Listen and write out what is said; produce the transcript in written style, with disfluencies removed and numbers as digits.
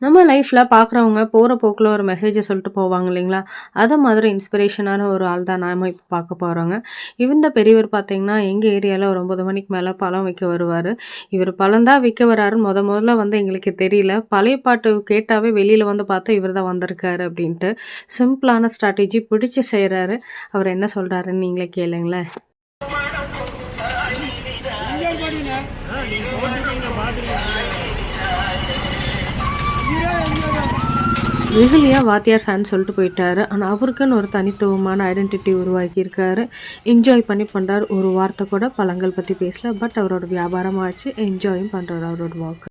நம்ம லைஃப்ல பார்க்குறவங்க போற போக்குல ஒரு மெசேஜ சொல்லிட்டு போவாங்க இல்லைங்களா? அத மாதிரி இன்ஸ்பிரேஷனான ஒரு ஆள் தான் நாம இப்ப பார்க்க போறோங்க. இந்த பெரியவர் பார்த்தீங்கன்னா, எங்க ஏரியால ஒரு 9 மணிக்கு மேல பழம் விக்க வருவாரு. இவரு பழம் தான் விக்க வராருன்னு மொதல்ல வந்து எங்களுக்கு தெரியல. பழைய பாட்டு கேட்டாவே வெளியில வந்து பார்த்தா இவர் தான் வந்திருக்காரு அப்படின்ட்டு. சிம்பிளான ஸ்ட்ராட்டஜி பிடிச்சு செய்றாரு. அவர் என்ன சொல்றாருன்னு நீங்களே கேளுங்களேன். வெகுலியா வாத்தியார் ஃபேன் சொல்லிட்டு போயிட்டாரு. ஆனா, அவருக்குன்னு ஒரு தனித்துவமான ஐடென்டிட்டி உருவாக்கியிருக்காரு. என்ஜாய் பண்ணி பண்றாரு. ஒரு வார்த்தை கூட பழங்கள் பத்தி பேசல. பட் அவரோட வியாபாரம் ஆச்சு. என்ஜாயும் பண்றாரு அவரோட ஒர்க்.